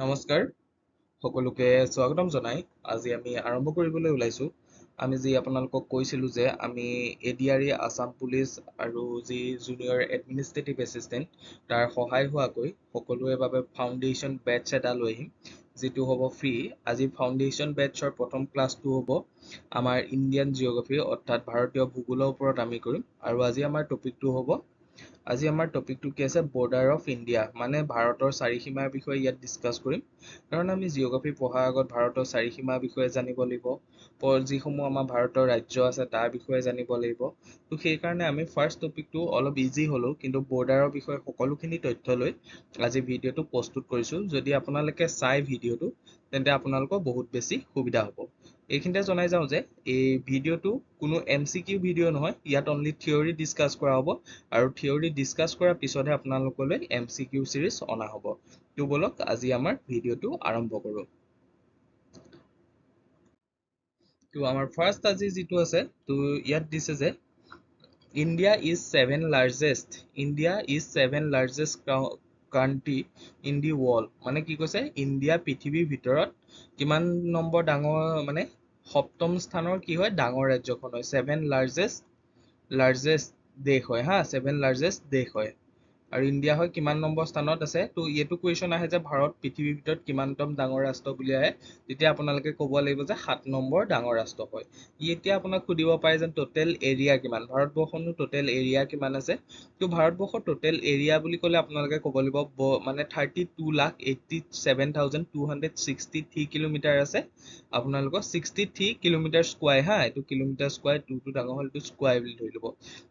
নমস্কাৰ সকলোকে স্বাগতম জনাই আজি আমি আৰম্ভ কৰিবলৈ ওলাইছো আমি যি আপোনালোকক কৈছিলো যে আমি এডিআৰই আসাম পুলিচ আৰু যি জুনিয়ৰ এডমিনিষ্ট্ৰেটিভ এছিষ্টেণ্ট তাৰ সহায় হোৱাকৈ সকলোৰে বাবে ফাউণ্ডেশ্যন বেটছ এটা লৈ আহিম যিটো হ'ব ফ্ৰী আজি ফাউণ্ডেশ্যন বেটছৰ প্ৰথম ক্লাছটো হ'ব আমাৰ ইণ্ডিয়ান জিঅ'গ্ৰাফী অৰ্থাৎ ভাৰতীয় ভূগোলৰ ওপৰত আমি কৰিম আৰু আজি আমাৰ টপিকটো হ'ব আজি আমাৰ টপিকটো কি আছে বৰ্ডাৰ অফ ইণ্ডিয়া মানে ভাৰতৰ চাৰিসীমাৰ বিষয়ে ইয়াত ডিছকাছ কৰিম কাৰণ আমি জিঅ'গ্ৰাফী পঢ়াৰ আগত ভাৰতৰ চাৰিসীমাৰ বিষয়ে জানিব লাগিব যিসমূহ আমাৰ ভাৰতৰ ৰাজ্য আছে তাৰ বিষয়ে জানিব লাগিব তো সেইকাৰণে আমি ফাৰ্ষ্ট টপিকটো অলপ ইজি হ'লেও কিন্তু বৰ্ডাৰৰ বিষয়ে সকলোখিনি তথ্য লৈ আজি ভিডিঅ'টো প্ৰস্তুত কৰিছোঁ যদি আপোনালোকে চাই ভিডিঅ'টো তেন্তে আপোনালোকৰ বহুত বেছি সুবিধা হ'ব এইখিনিতে জনাই যাওঁ যে এই ভিডিঅ'টো কোনো MCQ ভিডিঅ' নহয় ইয়াত অনলি থিয়ৰী ডিছকাছ কৰা হ'ব আৰু থিয়ৰী ডিছকাছ কৰাৰ পিছতহে আপোনালোকলৈ MCQ সিৰিজ অনা হ'ব তো বলক আজি আমাৰ ভিডিঅ'টো আৰম্ভ কৰোঁ তো আমাৰ ফাৰ্ষ্ট আজি যিটো আছে তো ইয়াত দিছে যে India is seven largest country in the world মানে কি কৈছে ইণ্ডিয়া পৃথিৱীৰ ভিতৰত কিমান নম্বৰ ডাঙৰ মানে সপ্তম স্থানৰ কি হয় ডাঙৰ ৰাজ্যখন হয় লাৰ্জেষ্ট দেশ হয় হা সেভেন লাৰ্জেষ্ট দেশ হয় আৰু ইণ্ডিয়া হয় কিমান নম্বৰ স্থানত আছে তো এইটো কুৱেশ্যন আহে যে ভাৰত পৃথিৱীৰ ভিতৰত কিমানতম ডাঙৰ ৰাষ্ট্ৰ বুলি আহে তেতিয়া আপোনালোকে ক'ব লাগিব যে 7 নম্বৰ ডাঙৰ ৰাষ্ট্ৰ হয় এতিয়া আপোনাক সুধিব পাৰে যে টোটেল এৰিয়া কিমান ভাৰতবৰ্ষৰ টোটেল এৰিয়া কিমান আছে তো ভাৰতবৰ্ষৰ টোটেল এৰিয়া বুলি ক'লে আপোনালোকে ক'ব লাগিব মানে 32,87,263 কিলোমিটাৰ আছে আপোনালোকৰ 63 কিলোমিটাৰ স্কোয়াৰ হা এইটো কিলোমিটাৰ স্কোয়াৰ টুটো ডাঙৰ হ'ল এইটো স্কোয়াৰ বুলি ধৰি ল'ব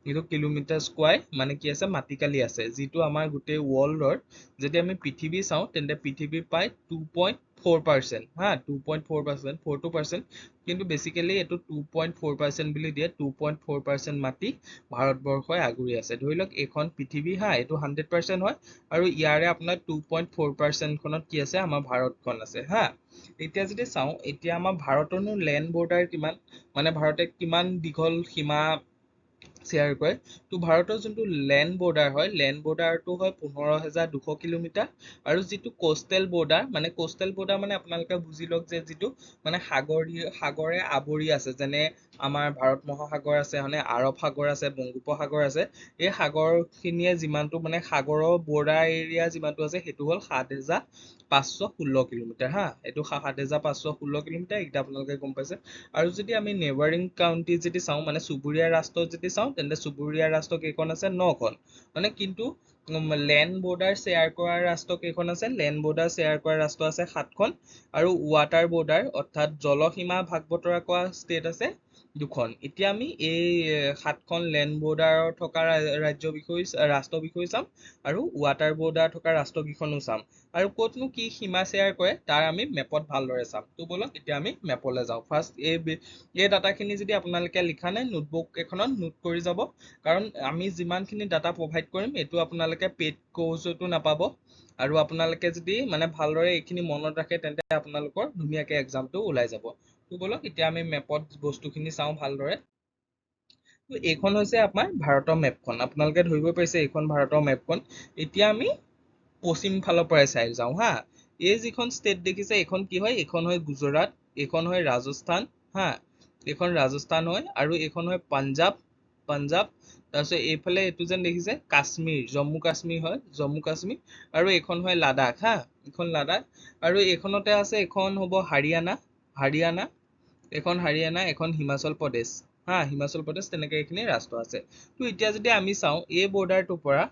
এইটো কিলোমিটাৰ স্কোয়াৰ মানে কি আছে মাটিকালি আছে যিটো আমাৰ গোটেই ৱৰ্ল্ডৰ যদি আমি পৃথিৱী চাওঁ তেন্তে পৃথিৱী পায় 2.4% হা 2.4% 42% কিন্তু বেসিক্যালি এইটো 2.4% বুলি দিয়ে 2.4% মাটি ভাৰতবৰ্ষই আগুৰি আছে ধৰি লওক এখন পৃথিৱী হা এইটো 100% হয় আৰু ইয়াৰে আপোনাৰ 2.4% খনত কি আছে আমাৰ ভাৰতখন আছে হা এতিয়া যদি চাওঁ এতিয়া আমাৰ ভাৰতৰনো ল্যান্ড বৰ্ডাৰ কিমান মানে ভাৰতে কিমান দীঘল সীমা শ্বেয়াৰ কৰে তো ভাৰতৰ যোনটো ল্যান্ড বৰ্ডাৰ হয় ল্যান্ড বৰ্ডাৰটো হয় 15,200 কিলোমিটাৰ আৰু যিটো কোষ্টেল বৰ্ডাৰ মানে আপোনালোকে বুজি লওক যে যিটো মানে সাগৰে আৱৰি আছে যেনে আমাৰ ভাৰত মহাসাগৰ আছে মানে আৰৱ সাগৰ আছে বংগোপসাগৰ আছে এই সাগৰখিনিয়ে যিমানটো মানে সাগৰৰ বৰ্ডাৰ এৰিয়া যিমানটো আছে সেইটো হ'ল 7,516 কিলোমিটাৰ হা এইটো 7,516 কিলোমিটাৰ এটা আপোনালোকে গম পাইছে আৰু যদি আমি নেবাৰিং কাউন্ট্ৰি যদি চাওঁ মানে চুবুৰীয়া ৰাষ্ট্ৰ যদি চাওঁ তেন্তে চুবুৰীয়া ৰাষ্ট্ৰ কেইখন আছে 9খন মানে কিন্তু ল্যান্ড বৰ্ডাৰ শ্বেয়াৰ কৰা ৰাষ্ট্ৰ কেইখন আছে ল্যান্ড বৰ্ডাৰ শ্বেয়াৰ কৰা ৰাষ্ট্ৰ আছে 7খন আৰু ৱাটাৰ বৰ্ডাৰ অৰ্থাৎ জলসীমা ভাগ বতৰা কৰা ষ্টেট আছে 2খন এতিয়া আমি এই 7খন ল্যান্ড বৰ্ডাৰৰ থকা ৰাষ্ট্ৰ বিষয়ে চাম আৰু ৱাটাৰ বৰ্ডাৰ থকা ৰাষ্ট্ৰ কেইখনো চাম আৰু ক'তনো কি সীমা শ্বেয়াৰ কৰে তাৰ আমি মেপত ভালদৰে চাম তো বলক এতিয়া আমি মেপলৈ যাওঁ ফাৰ্ষ্ট এই ডাটাখিনি যদি আপোনালোকে লিখা নাই নোটবুক এখনত নোট কৰি যাব কাৰণ আমি যিমানখিনি ডাটা প্ৰভাইড কৰিম এইটো আপোনালোকে পেইড কোৰ্ছতো নাপাব আৰু আপোনালোকে যদি মানে ভালদৰে এইখিনি মনত ৰাখে তেন্তে আপোনালোকৰ ধুনীয়াকৈ এক্সামটো ওলাই যাব তো বলক এতিয়া আমি মেপত বস্তুখিনি চাওঁ ভালদৰে তো এইখন হৈছে আমাৰ ভাৰতৰ মেপখন আপোনালোকে ধৰিব পাৰিছে এইখন ভাৰতৰ মেপখন এতিয়া আমি পশ্চিম ফালৰ পৰাই চাই যাওঁ হা এই যিখন ষ্টেট দেখিছে এইখন কি হয় এইখন হয় গুজৰাট এইখন হয় ৰাজস্থান হা এইখন ৰাজস্থান হয় আৰু এইখন হয় পাঞ্জাব তাৰপিছত এইফালে এইটো যেন দেখিছে কাশ্মীৰ জম্মু কাশ্মীৰ হয় জম্মু কাশ্মীৰ আৰু এইখন হয় লাডাখ হা এইখন লাডাখ আৰু এইখনতে আছে এইখন হ'ব হাৰিয়ানা এখন হিমাচল প্ৰদেশ হা হিমাচল প্ৰদেশ তেনেকৈ এইখিনি ৰাষ্ট্ৰ আছে তো এতিয়া যদি আমি চাওঁ এই বৰ্ডাৰটোৰ পৰা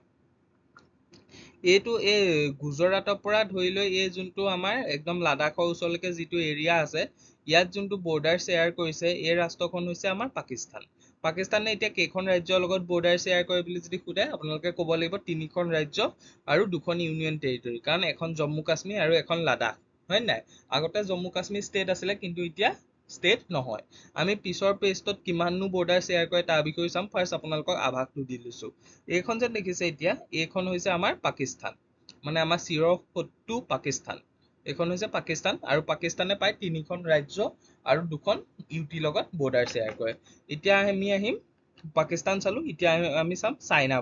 এইটো এই গুজৰাটৰ পৰা ধৰি লৈ এই যোনটো আমাৰ একদম লাডাখৰ ওচৰলৈকে যিটো এৰিয়া আছে ইয়াত যোনটো বৰ্ডাৰ শ্বেয়াৰ কৰিছে এই ৰাষ্ট্ৰখন হৈছে আমাৰ পাকিস্তানে এতিয়া কেইখন ৰাজ্যৰ লগত বৰ্ডাৰ শ্বেয়াৰ কৰে বুলি যদি সোধে আপোনালোকে ক'ব লাগিব 3খন ৰাজ্য আৰু 2খন ইউনিয়ন টেৰিটৰি কাৰণ এখন জম্মু কাশ্মীৰ আৰু এখন লাডাখ হয় নাই আগতে জম্মু কাশ্মীৰ ষ্টেট আছিলে কিন্তু এতিয়া ষ্টেট নহয় আমি পিছৰ পেজত কিমাননো বৰ্ডাৰ শ্বেয়াৰ কৰে তাৰ বিষয়ে চাম ফাৰ্ষ্ট আপোনালোকক আভাসটো দি লৈছো এইখন যে দেখিছে এতিয়া এইখন হৈছে আমাৰ পাকিস্তান মানে আমাৰ চিৰশত্ৰু পাকিস্তান এইখন হৈছে পাকিস্তান আৰু পাকিস্তানে পায় 3খন ৰাজ্য আৰু 2খন ইউটি লগত বৰ্ডাৰ শ্বেয়াৰ কৰে এতিয়া আমি আহিম পাকিস্তান চালো এতিয়া আমি চাম চাইনা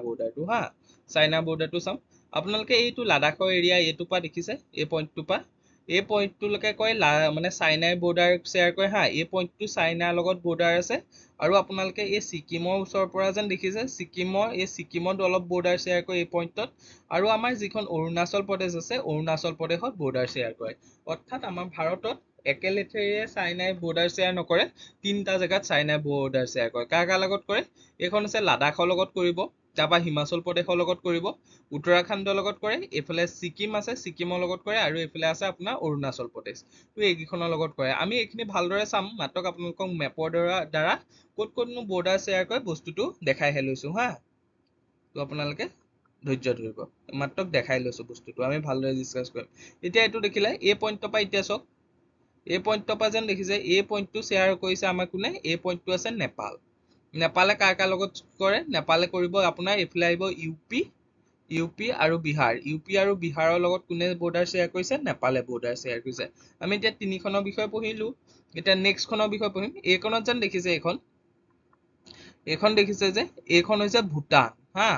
বৰ্ডাৰটো চাম আপোনালোকে এইটো লাডাখৰ এৰিয়া এইটো পা দেখিছে এই পইণ্টটো পা এই পইণ্টটোলৈকে কয় মানে চাইনাই বৰ্ডাৰ শ্বেয়াৰ কৰে হা, এই পইণ্টটো চাইনাৰ লগত বৰ্ডাৰ আছে। আৰু আপোনালোকে এই ছিকিমৰ ওচৰৰ পৰা যেন দেখিছে, ছিকিমত অলপ বৰ্ডাৰ শ্বেয়াৰ কৰে এই পইণ্টত। আৰু আমাৰ যিখন অৰুণাচল প্ৰদেশ আছে, অৰুণাচল প্ৰদেশত বৰ্ডাৰ শ্বেয়াৰ কৰে। অৰ্থাৎ আমাৰ ভাৰতত একেলেঠেৰিয়ে চাইনাই বৰ্ডাৰ শ্বেয়াৰ নকৰে, 3টা জেগাত চাইনাই বৰ্ডাৰ শ্বেয়াৰ কৰে। কাৰ কাৰ লগত কৰে? এইখন হৈছে লাডাখৰ লগত কৰিব, তাৰপৰা হিমাচল প্ৰদেশৰ লগত কৰিব, উত্তৰাখণ্ডৰ লগত কৰে, এইফালে ছিকিম আছে, ছিকিমৰ লগত কৰে, আৰু এইফালে আছে আপোনাৰ অৰুণাচল প্ৰদেশ। তো এইকেইখনৰ লগত কৰে। আমি এইখিনি ভালদৰে চাম, মাত্ৰ আপোনালোকক মেপৰ দ্বাৰা ক'ত ক'তনো বৰ্ডাৰ শ্বেয়াৰ কৰে বস্তুটো দেখাইহে লৈছো হা। তো আপোনালোকে ধৈৰ্য ধৰিব, মাত্ৰ দেখাই লৈছো বস্তুটো, আমি ভালদৰে ডিছকাছ কৰিম। এতিয়া এইটো দেখিলে, এই পইণ্টৰ পৰা এতিয়া চাওক, এই পইণ্টৰ পৰা যেন দেখিছে, এই পইণ্টটো শ্বেয়াৰ কৰিছে আমাৰ কোনে? এই পইণ্টটো আছে নেপাল। নেপালে কাৰ কাৰ লগত কৰে? নেপালে কৰিব আপোনাৰ এইফালে আহিব ইউ পি আৰু বিহাৰ। ইউ পি আৰু বিহাৰৰ লগত কোনে বৰ্ডাৰ শ্বেয়াৰ কৰিছে? নেপালে বৰ্ডাৰ শ্বেয়াৰ কৰিছে। আমি এতিয়া 3খনৰ বিষয়ে পঢ়িলো, এতিয়া নেক্সটখনৰ বিষয়ে পঢ়িম। এইখনত যেন দেখিছে, এইখন দেখিছে যে, এইখন হৈছে ভূটান হা।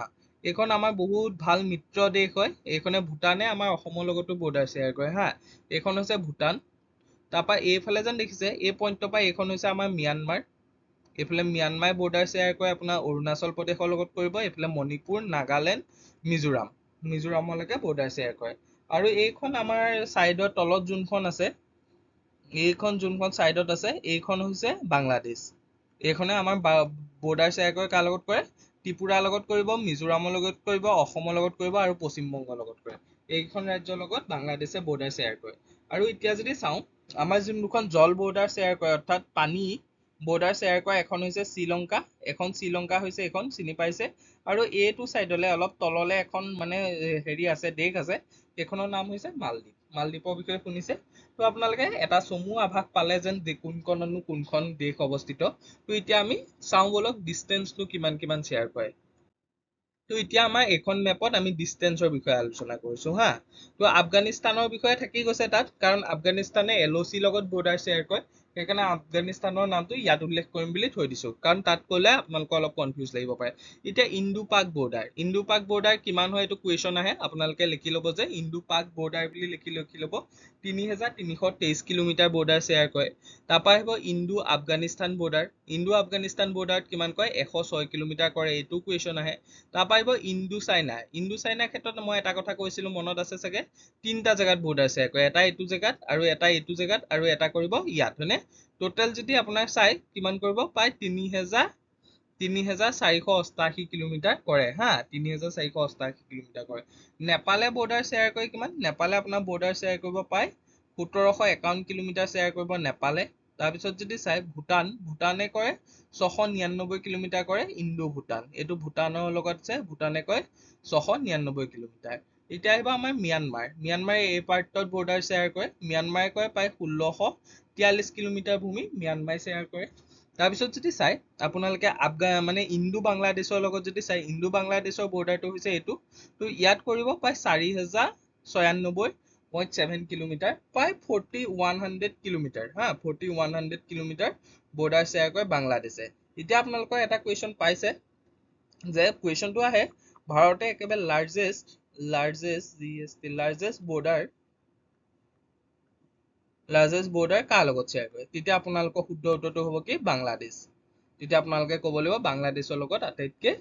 এইখন আমাৰ বহুত ভাল মিত্ৰ দেশ হয়। এইখনে ভূটানে আমাৰ অসমৰ লগতো বৰ্ডাৰ শ্বেয়াৰ কৰে হা। এইখন হৈছে ভূটান। তাৰপৰা এইফালে যেন দেখিছে, এই পইণ্টৰ পৰা এইখন হৈছে আমাৰ ম্যানমাৰ। এইফালে ম্যানমাৰ বৰ্ডাৰ শ্বেয়াৰ কৰে আপোনাৰ অৰুণাচল প্ৰদেশৰ লগত কৰিব, এইফালে মণিপুৰ, নাগালেণ্ড, মিজোৰামলৈকে বৰ্ডাৰ শ্বেয়াৰ কৰে। আৰু এইখন আমাৰ ছাইডৰ তলত যোনখন আছে, এইখন যোনখন ছাইডত আছে, এইখন হৈছে বাংলাদেশ। এইখনে আমাৰ বৰ্ডাৰ শ্বেয়াৰ কৰে কাৰ লগত কৰে? ত্ৰিপুৰাৰ লগত কৰিব, মিজোৰামৰ লগত কৰিব, অসমৰ লগত কৰিব, আৰু পশ্চিমবংগৰ লগত কৰে। এইকেইখন ৰাজ্যৰ লগত বাংলাদেশে বৰ্ডাৰ শ্বেয়াৰ কৰে। আৰু এতিয়া যদি চাওঁ, আমাৰ যোন দুখন জল বৰ্ডাৰ শ্বেয়াৰ কৰে, অৰ্থাৎ পানী বৰ্ডাৰ শ্বেয়াৰ কৰা, এখন হৈছে শ্ৰীলংকা, শ্ৰীলংকা হৈছে এইখন, চিনি পাইছে। আৰু এইটো চাইডলে অলপ তললে এখন মানে হেৰি আছে, দেশ আছে, সেইখনৰ নাম হৈছে মালদ্বীপ। মালদ্বীপৰ বিষয়ে শুনিছে। তো আপোনালোকে এটা চমু আভাস পালে যেন কোনখননো কোনখন দেশ অৱস্থিত। তো এতিয়া আমি চাওঁ বলক, ডিষ্টেঞ্চটো কিমান কিমান শ্বেয়াৰ কৰে। তো এতিয়া আমাৰ এইখন মেপত আমি ডিষ্টেঞ্চৰ বিষয়ে আলোচনা কৰিছো হা। তো আফগানিস্তানৰ বিষয়ে থাকি গৈছে তাত, কাৰণ আফগানিস্তানে LOC লগত বৰ্ডাৰ শ্বেয়াৰ কৰে। সেইকাৰণে আফগানিস্তানৰ নামটো ইয়াত উল্লেখ কৰিম বুলি থৈ দিছো, কাৰণ তাত ক'লে আপোনালোকৰ অলপ কনফিউজ লাগিব পাৰে। এতিয়া ইণ্ডো পাক বৰ্ডাৰ কিমান হয় এইটো কুৱেশ্যন আহে, আপোনালোকে লিখি ল'ব যে ইণ্ডো পাক বৰ্ডাৰ বুলি লিখি ল'ব। 3323 কিলোমিটাৰ বৰ্ডাৰ শ্বেয়াৰ কৰে। তাৰপৰা আহিব ইণ্ডো আফগানিস্তান বৰ্ডাৰত কিমান কয়? 106 কিলোমিটাৰ কৰে, এইটো কুৱেশ্যন আহে। তাৰপৰা আহিব ইণ্ডো চাইনাৰ ক্ষেত্ৰত মই এটা কথা কৈছিলো, মনত আছে চাগে, 3টা জেগাত বৰ্ডাৰ শ্বেয়াৰ কৰে, এটা এইটো জেগাত, আৰু এটা এইটো জেগাত, আৰু এটা কৰিব ইয়াত, হয়নে? টোটেল যদি আপোনাৰ চাই কিমান কৰিব? প্ৰায় 3488 কিলোমিটাৰ কৰে হা, 3488 কিলোমিটাৰ কৰে। নেপালে বৰ্ডাৰ শ্বেয়াৰ কৰে কিমান? নেপালে আপোনাৰ বৰ্ডাৰ শ্বেয়াৰ কৰিব প্ৰায় 1751 কিলোমিটাৰ শ্বেয়াৰ কৰিব নেপালে। তাৰপিছত যদি চাই ভূটানে কৰে 699 কিলোমিটাৰ কৰে, ইণ্ডো ভূটান, এইটো ভূটানৰ লগত আছে, ভূটানে কয় 699 কিলোমিটাৰ। এতিয়া আহিব আমাৰ ম্যানমাৰে এই পাৰ্টত বৰ্ডাৰ শ্বেয়াৰ কৰে। ম্যানমাৰে কৰে প্ৰায় 1643 কিলোমিটাৰ ভূমি ম্যানমাৰে শ্বেয়াৰ কৰে। তাৰপিছত যদি চাই আপোনালোকে মানে ইণ্ডো বাংলাদেশৰ লগত যদি চাই, ইণ্ডো বাংলাদেশৰ বৰ্ডাৰটো হৈছে এইটো। তো ইয়াত কৰিব প্ৰায় 4096.7 কিলোমিটাৰ, প্ৰায় 4100 কিলোমিটাৰ হা, 4100 কিলোমিটাৰ বৰ্ডাৰ শ্বেয়াৰ কৰে বাংলাদেশে। এতিয়া আপোনালোকৰ এটা কুৱেশ্যন পাইছে, যে কুৱেশ্যনটো আহে, ভাৰতে একেবাৰে লাৰ্জেষ্ট বৰ্ডাৰ কাৰ লগত শ্বেয়াৰ কৰে? তেতিয়া আপোনালোকৰ শুদ্ধ উত্তৰটো হ'ব কি? বাংলাদেশ। তেতিয়া আপোনালোকে ক'ব লাগিব বাংলাদেশৰ লগত আটাইতকৈ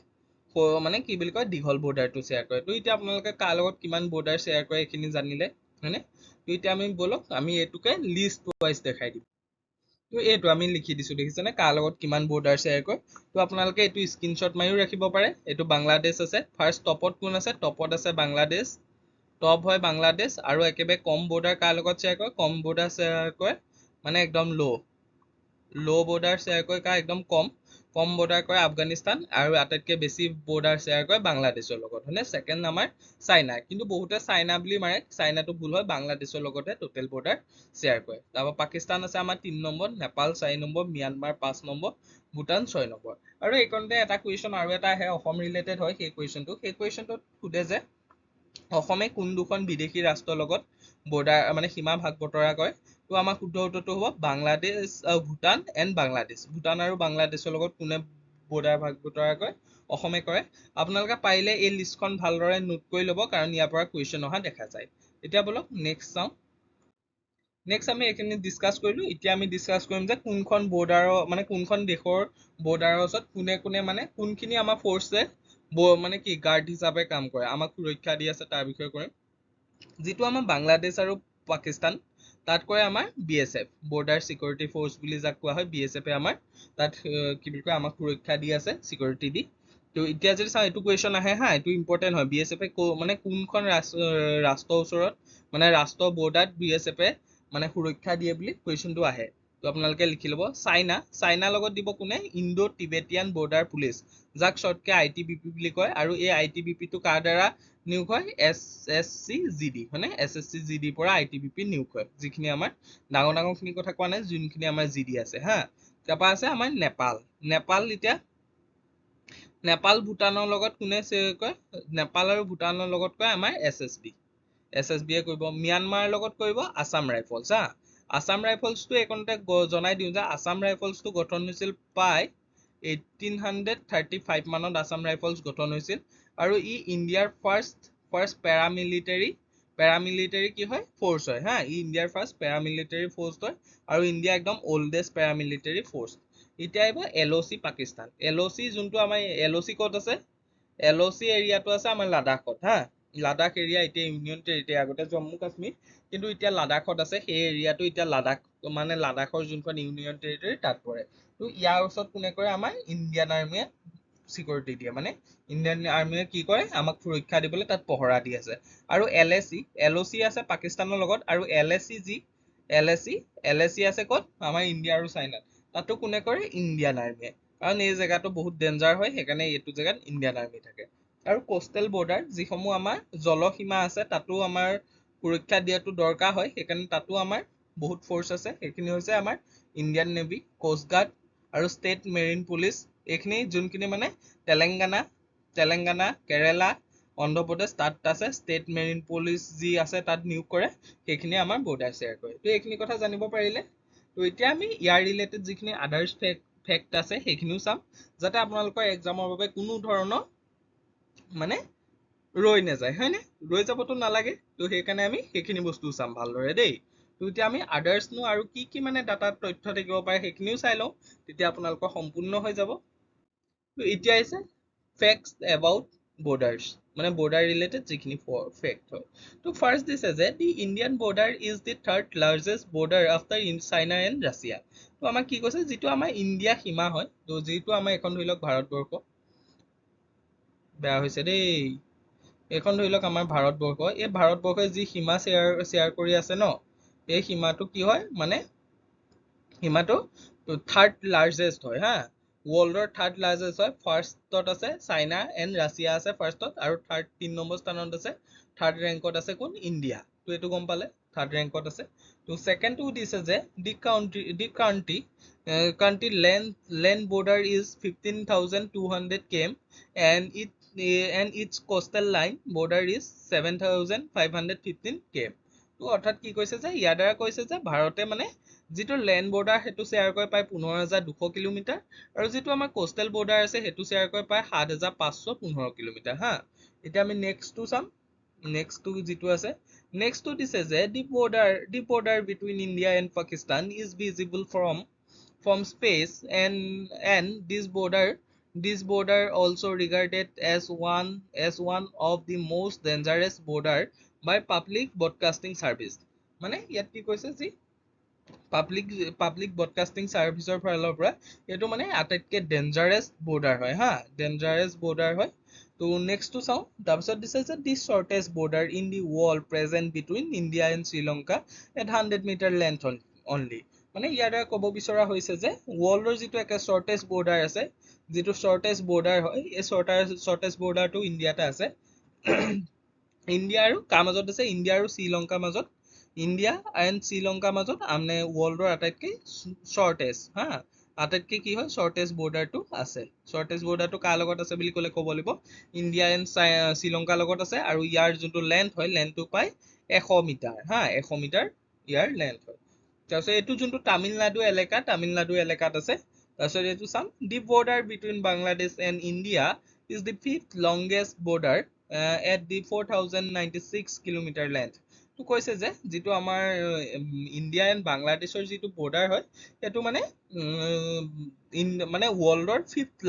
মানে কি বুলি কয়, দীঘল বৰ্ডাৰটো শ্বেয়াৰ কৰে। তো এতিয়া আপোনালোকে কাৰ লগত কিমান বৰ্ডাৰ শ্বেয়াৰ কৰে এইখিনি জানিলে, হয়নে? তো এতিয়া আমি বলক, আমি এইটোকে লিষ্ট ৱাইজ দেখাই দিম। তো এইটো আমি লিখি দিছো, দেখিছেনে কাৰ লগত কিমান বৰ্ডাৰ শ্বেয়াৰ কৰে। তো আপোনালোকে এইটো স্ক্ৰীনশ্বট মাৰিও ৰাখিব পাৰে। এইটো বাংলাদেশ আছে, ফাৰ্ষ্ট টপত কোন আছে? টপত আছে বাংলাদেশ, টপ হয় বাংলাদেশ। আৰু একেবাৰে কম বৰ্ডাৰ কাৰ লগত শ্বেয়াৰ কৰে? কম বৰ্ডাৰ শ্বেয়াৰ কৰে মানে একদম ল' বৰ্ডাৰ শ্বেয়াৰ কৰে কাৰ? একদম কম বৰ্ডাৰ কৰে আফগানিস্তান, আৰু আটাইতকৈ বেছি বৰ্ডাৰ শ্বেয়াৰ কৰে বাংলাদেশৰ লগত, হয়নে? ছেকেণ্ড আমাৰ চাইনা, কিন্তু বহুতে চাইনা বুলি মাৰে, চাইনাটো ভুল হয়, বাংলাদেশৰ লগতে টোটেল বৰ্ডাৰ শ্বেয়াৰ কৰে। তাৰপৰা পাকিস্তান আছে আমাৰ 3 number, Nepal 4 number, Myanmar 5 number, Bhutan 6 number. আৰু এইকণতে এটা কুৱেশ্যন আৰু এটা আহে, অসম ৰিলেটেড হয় সেই কুৱেশ্যনটোত সোধে যে অসমে কোন দুখন বিদেশী ৰাষ্ট্ৰৰ লগত বৰ্ডাৰ মানে সীমা ভাগ বতৰা কৰে? তো আমাৰ শুদ্ধ উত্তৰটো হ'ব বাংলাদেশ, ভূটান এণ্ড বাংলাদেশ। ভূটান আৰু বাংলাদেশৰ লগত কোনে বৰ্ডাৰ ভাগ বতৰা কৰে? অসমে কৰে। আপোনালোকে পাৰিলে এই লিষ্টখন ভালদৰে নোট কৰি ল'ব, কাৰণ ইয়াৰ পৰা কুৱেশ্যন অহা দেখা যায়। এতিয়া বলক নেক্সট চাওঁ। নেক্সট আমি এইখিনি ডিসকাস কৰিলো এতিয়া আমি ডিসকাস কৰিম যে কোনখন বৰ্ডাৰৰ মানে কোনখন দেশৰ বৰ্ডাৰৰ ওচৰত কোনে কোনে মানে কোনখিনি আমাৰ ফোৰ্সে মানে কি গাৰ্ড হিচাপে কাম কৰে আমাক সুৰক্ষা দি আছে তাৰ বিষয়ে কৰিম যেটো আমাৰ বাংলাদেশ আৰু পাকিস্তান তাত কৰে আমাৰ বিএসএফ বৰ্ডাৰ সিকিউৰিটি ফোৰ্স বুলি যাক কোৱা হয় বিএসএফ এ আমাৰ তাত কি বুলি কয় আমাক সুৰক্ষা দি আছে সিকিউৰিটি দি তো এতিয়া যদি চাও এটো কোৱেশ্চন আহে হা এটো ইম্পৰ্টেন্ট হয় বিএসএফ এ মানে কোনখন ৰাষ্ট্ৰৰ ওচৰত মানে ৰাষ্ট্ৰ বৰ্ডাৰত বিএসএফ এ মানে সুৰক্ষা দিয়ে বুলি কোৱেশ্চনটো আহে তো আপোনালোকে লিখি লব চাইনা লগত দিব কোনে ইণ্ডো টিবেটিয়ান বৰ্ডাৰ পুলিচ যাক শৰ্টকে আইটিবিপি বুলি কয় আৰু এই আইটিবিপি টো কাৰ দ্বাৰা নিয়োগ হয় এসএসসিজিডি মানে এসএসসিজিডি পৰা আইটিবিপি নিয়োগ হয় যিখিনি আমাৰ ডাঙৰ খিনি কথা কোৱা নাই যোনখিনি আমাৰ জিডি আছে হা তাৰপা আছে আমাৰ নেপাল এতিয়া নেপাল ভূটানৰ লগত কোনে কয় নেপাল আৰু ভূটানৰ লগত কয় আমাৰ এসএসবি এসএসবি এ কৰিব মিয়ানমাৰ লগত কৰিব আসাম ৰাইফলছ হা আসাম ৰাইফলছ টো একনতে জনাই দিও যে আসাম ৰাইফলছ টো গঠন হৈছিল পাই 1835 মানত আসাম ৰাইফলছ গঠন হৈছিল আৰু ই ইণ্ডিয়াৰ ফাৰ্ষ্ট পেৰামিলিটাৰী কি হয় ফোৰ্স হয় হা ই ইণ্ডিয়াৰ ফাৰ্ষ্ট পেৰামিলিটাৰী ফোৰ্স হয় আৰু ইণ্ডিয়া একদম ওল্ডেষ্ট পেৰামিলিটাৰী ফোৰ্স এতিয়া আহিব এলওচি পাকিস্তান এলওচি যোনটো আমাৰ এলওচি ক'ত আছে এলওচি এৰিয়াটো আছে আমাৰ লাডাখত হা লাডাখ এৰিয়া এতিয়া ইউনিয়ন টেৰিটৰি আগতে জম্মু কাশ্মীৰ কিন্তু এতিয়া লাডাখত আছে সেই এৰিয়াটো এতিয়া লাডাখ মানে লাডাখৰ যোনখন ইউনিয়ন টেৰিটৰি তাত পৰে তো ইয়াৰ ওচৰত কোনে কৰে আমাৰ ইণ্ডিয়ান আৰ্মিয়ে সিকিউৰিটি দিয়ে মানে ইণ্ডিয়ান আৰ্মিয়ে কি কৰে আমাক সুৰক্ষা দিবলৈ তাত পহৰা দি আছে আৰু এলওচি আছে পাকিস্তানৰ লগত আৰু এলএচি আছে ক'ত আমাৰ ইণ্ডিয়া আৰু চাইনাত তাতো কোনে কৰে ইণ্ডিয়ান আৰ্মিয়ে কাৰণ এই জেগাটো বহুত ডেঞ্জাৰ হয় সেইকাৰণে এইটো জেগাত ইণ্ডিয়ান আৰ্মি থাকে আৰু কোষ্টেল বৰ্ডাৰ যিসমূহ আমাৰ জলসীমা আছে তাতো আমাৰ সুৰক্ষা দিয়াটো দৰকাৰ হয় সেইকাৰণে তাতো আমাৰ বহুত ফোৰ্স আছে সেইখিনি হৈছে আমাৰ ইণ্ডিয়ান নেভি কোষ্ট গাৰ্ড আৰু ষ্টেট মেৰিন পুলিচ এইখিনি যোনখিনি মানে তেলেংগানা কেৰেলা অন্ধ্ৰপ্ৰদেশ তাত আছে ষ্টেট মেৰিন পুলিচ যি আছে তাত নিয়োগ কৰে সেইখিনি আমাৰ বৰ্ডাৰ শ্বেয়াৰ কৰে তো এইখিনি কথা জানিব পাৰিলে তো এতিয়া আমি ইয়াৰ ৰিলেটেড যিখিনি আদাৰ্স ফেক্ট আছে সেইখিনিও চাম যাতে আপোনালোকৰ এক্সামৰ বাবে কোনো ধৰণৰ মানে ৰৈ নাযায় হয়নে ৰৈ যাবতো নালাগে তো সেইকাৰণে আমি সেইখিনি বস্তু চাম ভালদৰে দেই তো এতিয়া আমি আদাৰ্সনো আৰু কি মানে ডাটা তথ্য থাকিব পাৰে সেইখিনিও চাই লওঁ তেতিয়া আপোনালোকৰ সম্পূৰ্ণ হৈ যাব তো এতিয়া আছে ফেক্টস এবাউট বৰ্ডাৰ্স মানে বৰ্ডাৰ ৰিলেটেড যিখিনি ফেক্ট হয় তো ফাৰ্ষ্ট দিছে যে দি Indian border is the third largest border after China and Russia তো আমাক কি কৈছে যিটো আমাৰ ইণ্ডিয়া সীমা হয় তো যিটো আমাৰ এখন ধৰি লওক ভাৰতবৰ্ষ বেয়া হৈছে দেই এখন ধৰি লওক আমাৰ ভাৰতবৰ্ষ এই ভাৰতবৰ্ষই যি সীমা শ্বেয়াৰ কৰি আছে ন এই সীমাটো কি হয় মানে সীমাটো থাৰ্ড লাৰ্জেষ্ট হয় হা ৱৰ্ল্ডৰ থাৰ্ড লাৰ্জেষ্ট হয় ফাৰ্ষ্টত আছে চাইনা এণ্ড ৰাছিয়া আছে ফাৰ্ষ্টত আৰু 3 নম্বৰ স্থানত আছে থাৰ্ড ৰেংকত আছে কোন ইণ্ডিয়া তো এইটো গম পালে থাৰ্ড ৰেংকত আছে তো সেকেন্ডটো দিছে যে দি country land border is 15,200 km and its coastal line border is 7,515 km তো অৰ্থাৎ কি কৈছে যে ইয়াৰ দ্বাৰা কৈছে যে ভাৰতে মানে যিটো লেণ্ড বৰ্ডাৰ হেতু শ্বেয়াৰ কৰে পায় 15,200 কিলোমিটাৰ আৰু যিটো আমাৰ কোষ্টেল বৰ্ডাৰ আছে হেতু শ্বেয়াৰ কৰে পায় 7,515 কিলোমিটাৰ হা এতিয়া আমি নেক্সটটো চাম নেক্সটটো যিটো আছে নেক্সটটো দিছে যে দি border between India and Pakistan is visible from space and this border also regarded as one of the most dangerous border by public broadcasting service মানে ইয়াত কি কৈছে যে পাব্লিক ব্ৰডকাষ্টিং সাৰ্ভিসৰ ফালৰ পৰা এটো মানে আটাইতকৈ ডেঞ্জাৰাছ বৰ্ডাৰ হয় হা ডেঞ্জাৰাছ বৰ্ডাৰ হয় তো নেক্সটটো চাও তাৰপিছত দিছে যে the shortest border in the world present between India and Sri Lanka at 100 metre length only মানে ইয়াৰ দ্বাৰা ক'ব বিচৰা হৈছে যে ৱৰ্ল্ডৰ যিটো একে শৰ্টেষ্ট বৰ্ডাৰ আছে যিটো শৰ্টেষ্ট বৰ্ডাৰ হয় এই শৰ্টেষ্ট বৰ্ডাৰটো ইণ্ডিয়াতে আছে ইণ্ডিয়া আৰু কাৰ মাজত আছে ইণ্ডিয়া আৰু শ্ৰীলংকাৰ মাজত ইণ্ডিয়া এণ্ড শ্ৰীলংকাৰ মাজত মানে ৱৰ্ল্ডৰ আটাইতকৈ শৰ্টেষ্ট হা আটাইতকৈ কি হয় শৰ্টেষ্ট বৰ্ডাৰটো আছে শৰ্টেষ্ট বৰ্ডাৰটো কাৰ লগত আছে বুলি ক'লে ক'ব লাগিব ইণ্ডিয়া এণ্ড শ্ৰীলংকাৰ লগত আছে আৰু ইয়াৰ যোনটো লেন্থ হয় লেন্থটো পায় 100 মিটাৰ হা 100 মিটাৰ ইয়াৰ লেন্থ হয় তাৰপিছত এইটো যোনটো তামিলনাডু এলেকাত আছে তাৰপিছত এইটো চাম the border between Bangladesh and India is the fifth longest border at the 4096 kilometre length তো কৈছে যে যিটো আমাৰ ইণ্ডিয়া এণ্ড বাংলাদেশৰ যিটো বৰ্ডাৰ হয় সেইটো মানে মানে ৱৰ্ল্ডৰ 5th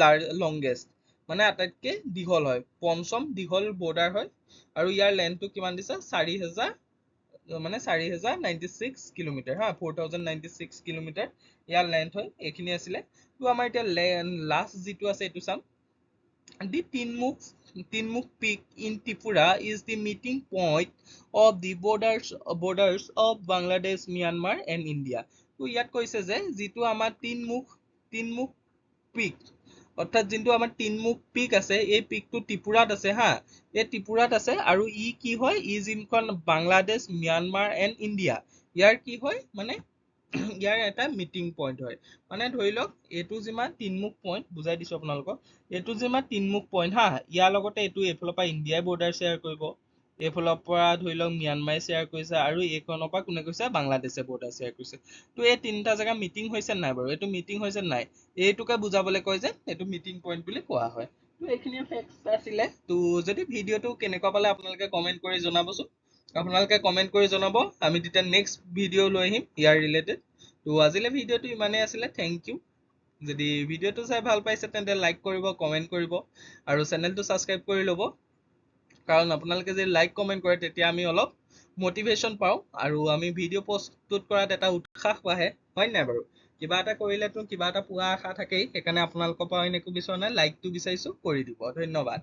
লংগেষ্ট মানে আটাইতকৈ দীঘল হয় পঞ্চম দীঘল বৰ্ডাৰ হয় আৰু ইয়াৰ লেন্থটো কিমান দিছে 4000 মানে 4096 কিলোমিটাৰ হা 4096 কিলোমিটাৰ ইয়াৰ লেন্থ হয় এইখিনি আছিলে তো আমাৰ এতিয়া লাষ্ট যিটো আছে এইটো চাম The Tinmukh Peak in Tripura is the meeting point of the borders of Bangladesh, Myanmar and India. তো ইয়াত কৈছে যে যিটো আমাৰ তিনমুখ পিক অৰ্থাৎ যোনটো আমাৰ তিনমুখ পিক আছে এই পিকটো ত্ৰিপুৰাত আছে হা এই ত্ৰিপুৰাত আছে আৰু ই কি হয় ই যোনখন বাংলাদেশ ম্যানমাৰ এণ্ড ইণ্ডিয়া ইয়াৰ কি হয় মানে ইয়াৰ এটা মিটিং পইণ্ট হয় মানে ধৰি লওক এইটো যিমান তিনমুখ পইণ্ট বুজাই দিছো আপোনালোকক এইটো যিমান তিনমুখ পইণ্ট হা ইয়াৰ লগতে এইটো এইফালৰ পৰা ইণ্ডিয়াই বৰ্ডাৰ শ্বেয়াৰ কৰিব এইফালৰ পৰা ধৰি লওক ম্যানমাৰে শ্বেয়াৰ কৰিছে আৰু এইখনৰ পৰা কোনে কৈছে বাংলাদেশে বৰ্ডাৰ শ্বেয়াৰ কৰিছে তো এই তিনিটা জেগা মিটিং হৈছে নাই বাৰু এইটো মিটিং হৈছে নাই এইটোকে বুজাবলৈ কয় যে এইটো মিটিং পইণ্ট বুলি কোৱা হয় তো এইখিনিয়ে ফেক্টছ আছিলে তো যদি ভিডিঅ'টো কেনেকুৱা পালে আপোনালোকে কমেণ্ট কৰি জনাবচোন আপোনালোকে কমেণ্ট কৰি জনাব আমি তেতিয়া নেক্সট ভিডিঅ' লৈ আহিম ইয়াৰ ৰিলেটেড তো আজিলে ভিডিঅ'টো ইমানেই আছিলে থেংক ইউ যদি ভিডিঅ'টো চাই ভাল পাইছে তেন্তে লাইক কৰিব কমেণ্ট কৰিব আৰু চেনেলটো ছাবস্ক্ৰাইব কৰি ল'ব কাৰণ আপোনালোকে যদি লাইক কমেণ্ট কৰে তেতিয়া আমি অলপ মটিভেশ্যন পাওঁ আৰু আমি ভিডিঅ' প্ৰস্তুত কৰাত এটা উৎসাহ বাঢ়ে হয় নাই বাৰু কিবা এটা কৰিলেতো কিবা এটা পোৱা আশা থাকেই সেইকাৰণে আপোনালোকৰ পৰা অইন একো বিচৰা নাই লাইকটো বিচাৰিছোঁ কৰি দিব ধন্যবাদ